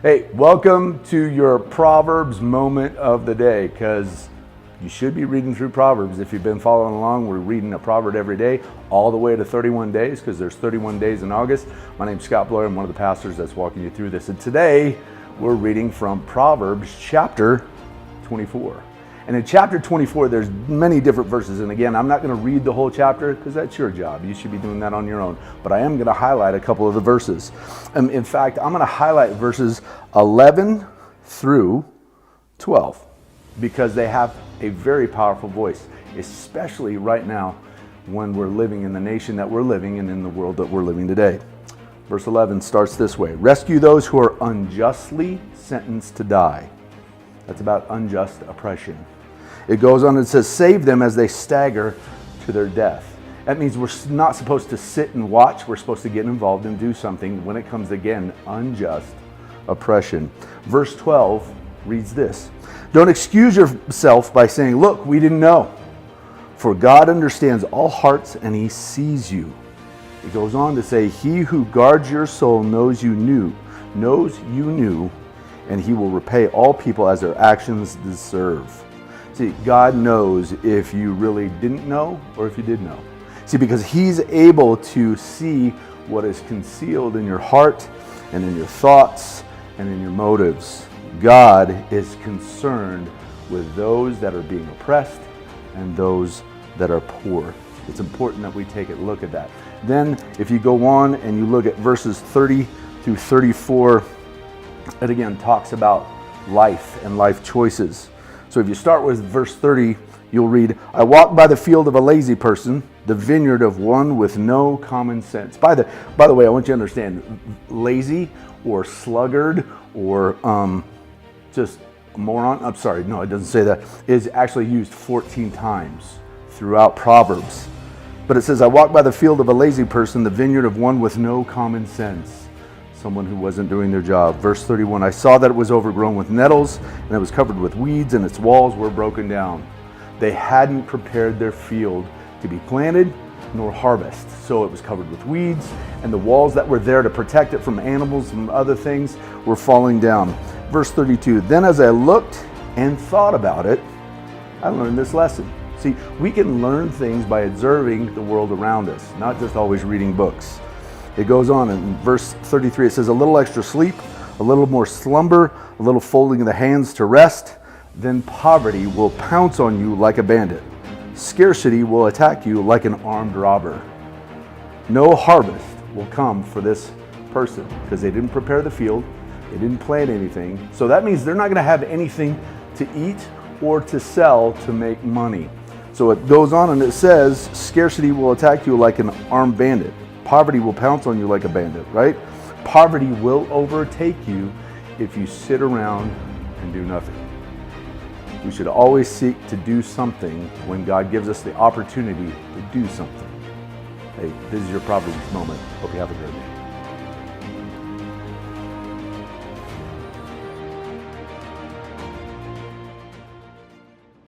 Hey, welcome to your Proverbs moment of the day, because you should be reading through Proverbs. If you've been following along, we're reading a proverb every day, all the way to 31 days, because there's 31 days in August. My name's Scott Bloyer. I'm one of the pastors that's walking you through this. And today, we're reading from Proverbs chapter 24. And in chapter 24, there's many different verses. And again, I'm not going to read the whole chapter because that's your job. You should be doing that on your own. But I am going to highlight a couple of the verses. In fact, I'm going to highlight verses 11 through 12 because they have a very powerful voice, especially right now when we're living in the nation that we're living and in the world that we're living today. Verse 11 starts this way: rescue those who are unjustly sentenced to die. That's about unjust oppression. It goes on and says, save them as they stagger to their death. That means we're not supposed to sit and watch. We're supposed to get involved and do something when it comes, again, unjust oppression. Verse 12 reads this: don't excuse yourself by saying, look, we didn't know. For God understands all hearts and he sees you. It goes on to say, he who guards your soul knows you knew, and he will repay all people as their actions deserve. See, God knows if you really didn't know or if you did know. See, because he's able to see what is concealed in your heart and in your thoughts and in your motives. God is concerned with those that are being oppressed and those that are poor. It's important that we take a look at that. Then, if you go on and you look at verses 30 through 34, it again talks about life and life choices. So if you start with verse 30, you'll read, I walk by the field of a lazy person, the vineyard of one with no common sense. By the way, I want you to understand, lazy or sluggard or just moron, I'm sorry, no, it doesn't say that, is actually used 14 times throughout Proverbs. But it says, I walk by the field of a lazy person, the vineyard of one with no common sense. Someone who wasn't doing their job. Verse 31, I saw that it was overgrown with nettles and it was covered with weeds and its walls were broken down. They hadn't prepared their field to be planted nor harvest. So it was covered with weeds and the walls that were there to protect it from animals and other things were falling down. Verse 32, then as I looked and thought about it, I learned this lesson. See, we can learn things by observing the world around us, not just always reading books. It goes on in verse 33, it says, a little extra sleep, a little more slumber, a little folding of the hands to rest, then poverty will pounce on you like a bandit. Scarcity will attack you like an armed robber. No harvest will come for this person because they didn't prepare the field, they didn't plant anything. So that means they're not going to have anything to eat or to sell to make money. So it goes on and it says, scarcity will attack you like an armed bandit. Poverty will pounce on you like a bandit, right? Poverty will overtake you if you sit around and do nothing. We should always seek to do something when God gives us the opportunity to do something. Hey, this is your Proverbs moment. Hope you have a great day.